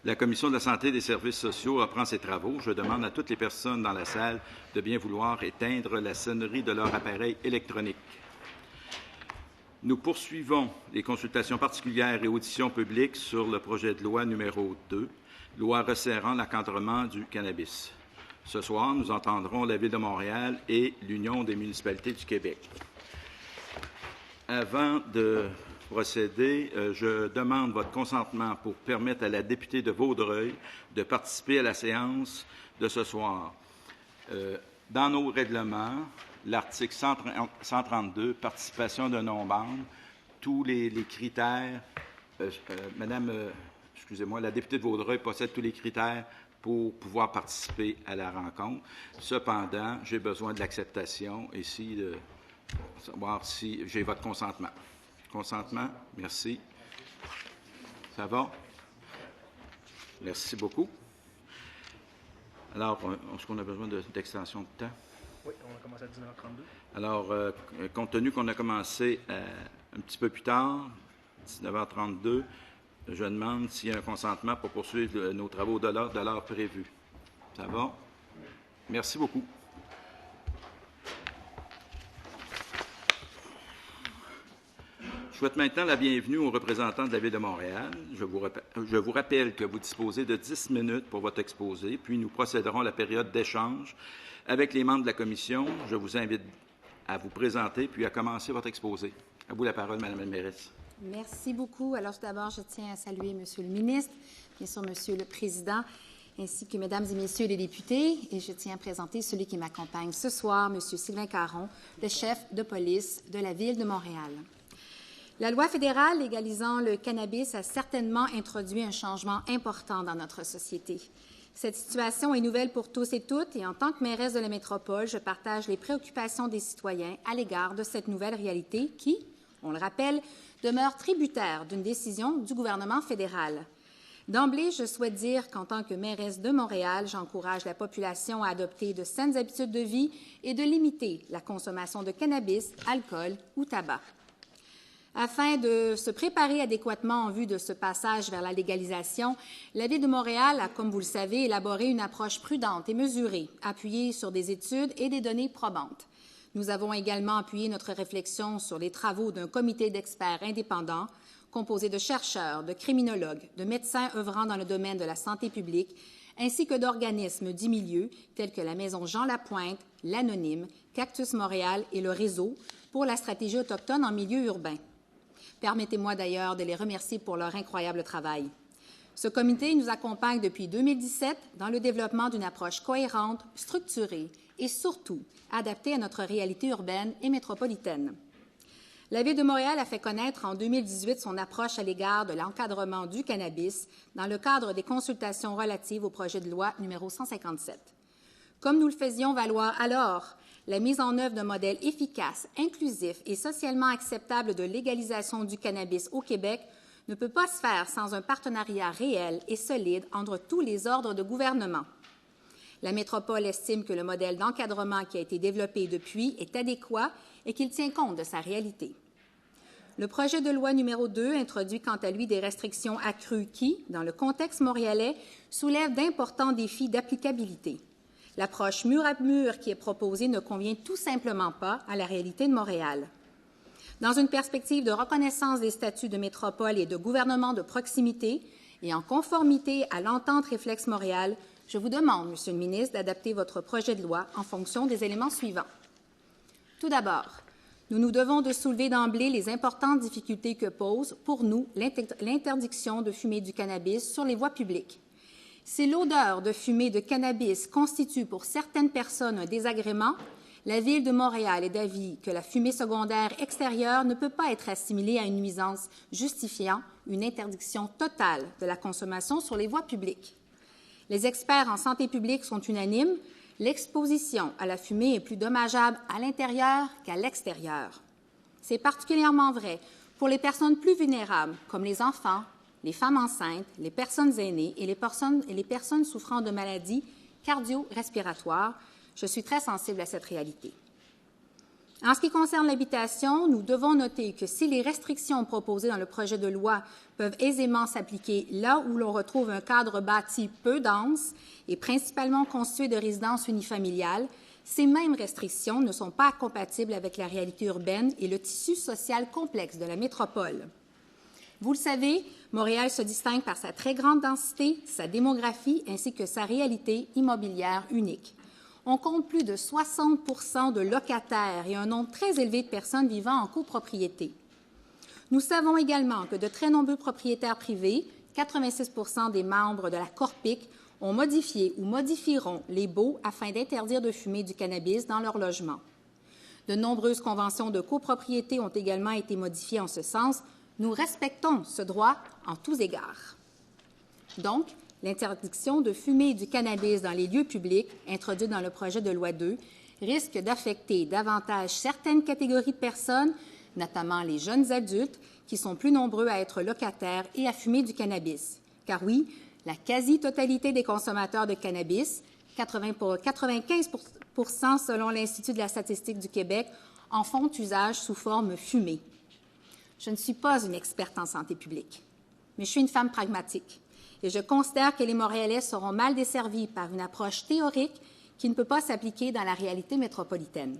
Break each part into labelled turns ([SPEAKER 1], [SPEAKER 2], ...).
[SPEAKER 1] La Commission de la santé et des services sociaux reprend ses travaux. Je demande à toutes les personnes dans la salle de bien vouloir éteindre la sonnerie de leur appareil électronique. Nous poursuivons les consultations particulières et auditions publiques sur le projet de loi numéro 2, loi resserrant l'encadrement du cannabis. Ce soir, nous entendrons la Ville de Montréal et l'Union des municipalités du Québec. Avant de procéder, je demande votre consentement pour permettre à la députée de Vaudreuil de participer à la séance de ce soir. Dans nos règlements, l'article 132, participation de non-membres, tous les critères, Madame, excusez-moi, la députée de Vaudreuil possède tous les critères pour pouvoir participer à la rencontre. Cependant, j'ai besoin de l'acceptation ici de savoir si j'ai votre consentement. Consentement? Merci. Ça va? Merci beaucoup. Alors, est-ce qu'on a besoin d'extension de temps?
[SPEAKER 2] Oui, on a commencé à 19h32.
[SPEAKER 1] Alors, compte tenu qu'on a commencé un petit peu plus tard, 19h32, je demande s'il y a un consentement pour poursuivre nos travaux de l'heure prévue. Ça va? Merci beaucoup. Je souhaite maintenant la bienvenue aux représentants de la Ville de Montréal. Je vous rappelle que vous disposez de 10 minutes pour votre exposé, puis nous procéderons à la période d'échange avec les membres de la Commission. Je vous invite à vous présenter puis à commencer votre exposé. À vous la parole, Madame la mairesse.
[SPEAKER 3] Merci beaucoup. Alors, tout d'abord, je tiens à saluer Monsieur le ministre, bien sûr Monsieur le Président, ainsi que Mesdames et Messieurs les députés. Et je tiens à présenter celui qui m'accompagne ce soir, Monsieur Sylvain Caron, le chef de police de la Ville de Montréal. La loi fédérale légalisant le cannabis a certainement introduit un changement important dans notre société. Cette situation est nouvelle pour tous et toutes et en tant que mairesse de la métropole, je partage les préoccupations des citoyens à l'égard de cette nouvelle réalité qui, on le rappelle, demeure tributaire d'une décision du gouvernement fédéral. D'emblée, je souhaite dire qu'en tant que mairesse de Montréal, j'encourage la population à adopter de saines habitudes de vie et de limiter la consommation de cannabis, alcool ou tabac. Afin de se préparer adéquatement en vue de ce passage vers la légalisation, la Ville de Montréal a, comme vous le savez, élaboré une approche prudente et mesurée, appuyée sur des études et des données probantes. Nous avons également appuyé notre réflexion sur les travaux d'un comité d'experts indépendants composé de chercheurs, de criminologues, de médecins œuvrant dans le domaine de la santé publique, ainsi que d'organismes du milieu tels que la Maison Jean Lapointe, l'Anonyme, Cactus Montréal et le Réseau pour la stratégie autochtone en milieu urbain. Permettez-moi d'ailleurs de les remercier pour leur incroyable travail. Ce comité nous accompagne depuis 2017 dans le développement d'une approche cohérente, structurée et surtout adaptée à notre réalité urbaine et métropolitaine. La Ville de Montréal a fait connaître en 2018 son approche à l'égard de l'encadrement du cannabis dans le cadre des consultations relatives au projet de loi numéro 157. Comme nous le faisions valoir alors, la mise en œuvre d'un modèle efficace, inclusif et socialement acceptable de légalisation du cannabis au Québec ne peut pas se faire sans un partenariat réel et solide entre tous les ordres de gouvernement. La métropole estime que le modèle d'encadrement qui a été développé depuis est adéquat et qu'il tient compte de sa réalité. Le projet de loi numéro 2 introduit quant à lui des restrictions accrues qui, dans le contexte montréalais, soulèvent d'importants défis d'applicabilité. L'approche mur à mur qui est proposée ne convient tout simplement pas à la réalité de Montréal. Dans une perspective de reconnaissance des statuts de métropole et de gouvernement de proximité et en conformité à l'entente Réflexe Montréal, je vous demande, Monsieur le ministre, d'adapter votre projet de loi en fonction des éléments suivants. Tout d'abord, nous nous devons de soulever d'emblée les importantes difficultés que pose, pour nous, l'interdiction de fumer du cannabis sur les voies publiques. Si l'odeur de fumée de cannabis constitue pour certaines personnes un désagrément, la Ville de Montréal est d'avis que la fumée secondaire extérieure ne peut pas être assimilée à une nuisance justifiant une interdiction totale de la consommation sur les voies publiques. Les experts en santé publique sont unanimes, l'exposition à la fumée est plus dommageable à l'intérieur qu'à l'extérieur. C'est particulièrement vrai pour les personnes plus vulnérables, comme les enfants, les femmes enceintes, les personnes aînées et les personnes souffrant de maladies cardio-respiratoires. Je suis très sensible à cette réalité. En ce qui concerne l'habitation, nous devons noter que si les restrictions proposées dans le projet de loi peuvent aisément s'appliquer là où l'on retrouve un cadre bâti peu dense et principalement constitué de résidences unifamiliales, ces mêmes restrictions ne sont pas compatibles avec la réalité urbaine et le tissu social complexe de la métropole. Vous le savez, Montréal se distingue par sa très grande densité, sa démographie ainsi que sa réalité immobilière unique. On compte plus de 60 de locataires et un nombre très élevé de personnes vivant en copropriété. Nous savons également que de très nombreux propriétaires privés, 86 des membres de la Corpic, ont modifié ou modifieront les baux afin d'interdire de fumer du cannabis dans leur logement. De nombreuses conventions de copropriété ont également été modifiées en ce sens. Nous respectons ce droit en tous égards. Donc, l'interdiction de fumer du cannabis dans les lieux publics, introduite dans le projet de loi 2, risque d'affecter davantage certaines catégories de personnes, notamment les jeunes adultes, qui sont plus nombreux à être locataires et à fumer du cannabis. Car oui, la quasi-totalité des consommateurs de cannabis, 95 selon l'Institut de la statistique du Québec, en font usage sous forme fumée. Je ne suis pas une experte en santé publique, mais je suis une femme pragmatique et je considère que les Montréalais seront mal desservis par une approche théorique qui ne peut pas s'appliquer dans la réalité métropolitaine.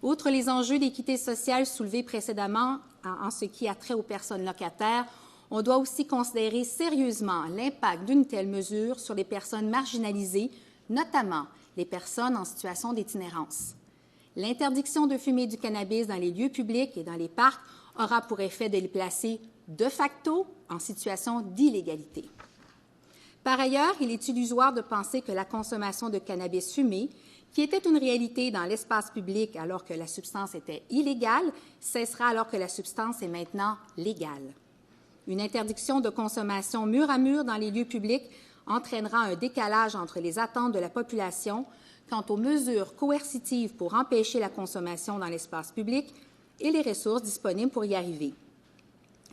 [SPEAKER 3] Outre les enjeux d'équité sociale soulevés précédemment en ce qui a trait aux personnes locataires, on doit aussi considérer sérieusement l'impact d'une telle mesure sur les personnes marginalisées, notamment les personnes en situation d'itinérance. L'interdiction de fumer du cannabis dans les lieux publics et dans les parcs aura pour effet de les placer de facto en situation d'illégalité. Par ailleurs, il est illusoire de penser que la consommation de cannabis fumé, qui était une réalité dans l'espace public alors que la substance était illégale, cessera alors que la substance est maintenant légale. Une interdiction de consommation mur à mur dans les lieux publics entraînera un décalage entre les attentes de la population quant aux mesures coercitives pour empêcher la consommation dans l'espace public et les ressources disponibles pour y arriver.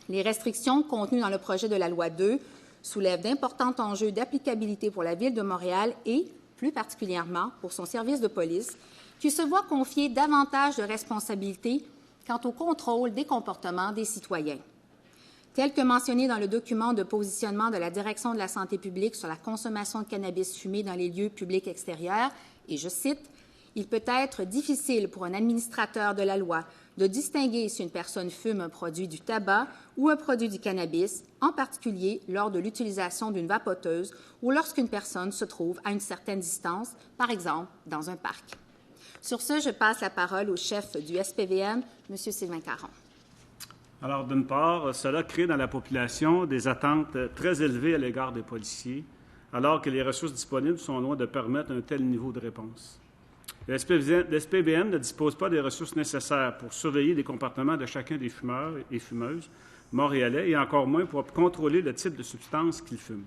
[SPEAKER 3] Les restrictions contenues dans le projet de la loi 2 soulèvent d'importants enjeux d'applicabilité pour la Ville de Montréal et, plus particulièrement, pour son service de police, qui se voit confier davantage de responsabilités quant au contrôle des comportements des citoyens. Tel que mentionné dans le document de positionnement de la Direction de la santé publique sur la consommation de cannabis fumé dans les lieux publics extérieurs, et je cite, « Il peut être difficile pour un administrateur de la loi de distinguer si une personne fume un produit du tabac ou un produit du cannabis, en particulier lors de l'utilisation d'une vapoteuse ou lorsqu'une personne se trouve à une certaine distance, par exemple dans un parc. » Sur ce, je passe la parole au chef du SPVM, M. Sylvain Caron.
[SPEAKER 4] Alors, d'une part, cela crée dans la population des attentes très élevées à l'égard des policiers, alors que les ressources disponibles sont loin de permettre un tel niveau de réponse. Le SPVM ne dispose pas des ressources nécessaires pour surveiller les comportements de chacun des fumeurs et fumeuses montréalais et encore moins pour contrôler le type de substance qu'ils fument.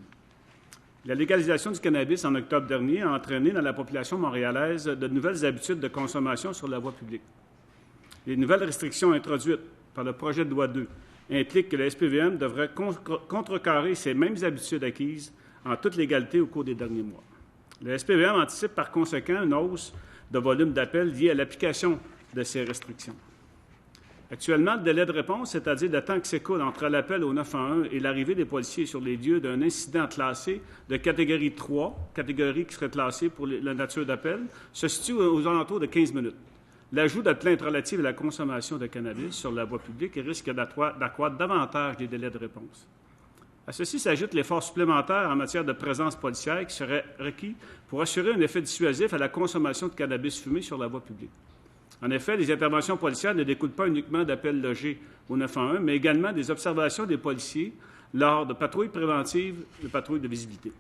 [SPEAKER 4] La légalisation du cannabis en octobre dernier a entraîné dans la population montréalaise de nouvelles habitudes de consommation sur la voie publique. Les nouvelles restrictions introduites par le projet de loi 2 impliquent que le SPVM devrait contrecarrer ces mêmes habitudes acquises en toute légalité au cours des derniers mois. Le SPVM anticipe par conséquent une hausse de volume d'appels liés à l'application de ces restrictions. Actuellement, le délai de réponse, c'est-à-dire le temps qui s'écoule entre l'appel au 911 et l'arrivée des policiers sur les lieux d'un incident classé de catégorie 3, catégorie qui serait classée pour la nature d'appel, se situe aux alentours de 15 minutes. L'ajout de plaintes relatives à la consommation de cannabis sur la voie publique risque d'accroître davantage les délais de réponse. À ceci s'ajoute l'effort supplémentaire en matière de présence policière qui serait requis pour assurer un effet dissuasif à la consommation de cannabis fumé sur la voie publique. En effet, les interventions policières ne découlent pas uniquement d'appels logés au 911, mais également des observations des policiers lors de patrouilles préventives et de patrouilles de visibilité.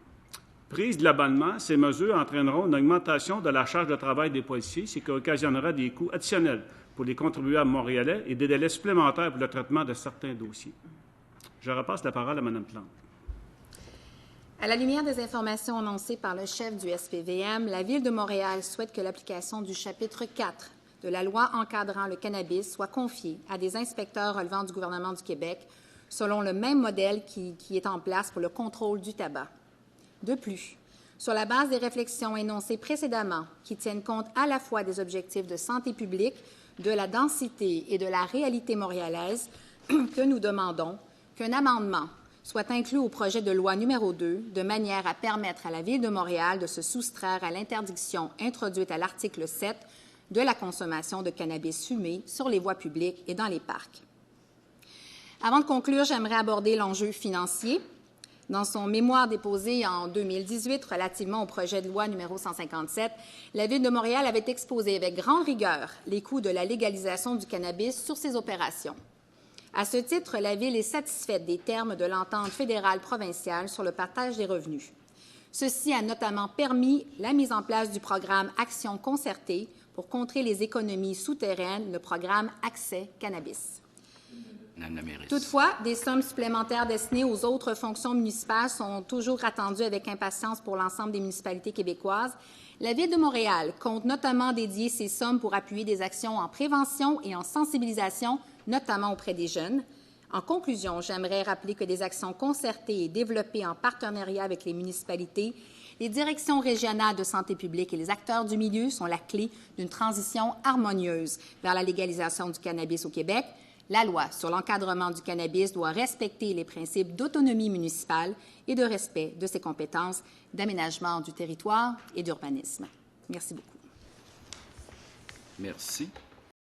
[SPEAKER 4] Prise globalement, ces mesures entraîneront une augmentation de la charge de travail des policiers, ce qui occasionnera des coûts additionnels pour les contribuables montréalais et des délais supplémentaires pour le traitement de certains dossiers. Je repasse la parole à Mme Plante.
[SPEAKER 3] À la lumière des informations annoncées par le chef du SPVM, la Ville de Montréal souhaite que l'application du chapitre 4 de la loi encadrant le cannabis soit confiée à des inspecteurs relevant du gouvernement du Québec, selon le même modèle qui est en place pour le contrôle du tabac. De plus, sur la base des réflexions énoncées précédemment, qui tiennent compte à la fois des objectifs de santé publique, de la densité et de la réalité montréalaise, que nous demandons qu'un amendement soit inclus au projet de loi numéro 2, de manière à permettre à la Ville de Montréal de se soustraire à l'interdiction introduite à l'article 7 de la consommation de cannabis fumé sur les voies publiques et dans les parcs. Avant de conclure, j'aimerais aborder l'enjeu financier. Dans son mémoire déposé en 2018 relativement au projet de loi numéro 157, la Ville de Montréal avait exposé avec grande rigueur les coûts de la légalisation du cannabis sur ses opérations. À ce titre, la Ville est satisfaite des termes de l'entente fédérale-provinciale sur le partage des revenus. Ceci a notamment permis la mise en place du programme Action concertée pour contrer les économies souterraines, le programme Accès Cannabis. Toutefois, des sommes supplémentaires destinées aux autres fonctions municipales sont toujours attendues avec impatience pour l'ensemble des municipalités québécoises. La Ville de Montréal compte notamment dédier ces sommes pour appuyer des actions en prévention et en sensibilisation, notamment auprès des jeunes. En conclusion, j'aimerais rappeler que des actions concertées et développées en partenariat avec les municipalités, les directions régionales de santé publique et les acteurs du milieu sont la clé d'une transition harmonieuse vers la légalisation du cannabis au Québec. La loi sur l'encadrement du cannabis doit respecter les principes d'autonomie municipale et de respect de ses compétences d'aménagement du territoire et d'urbanisme. Merci beaucoup.
[SPEAKER 1] Merci.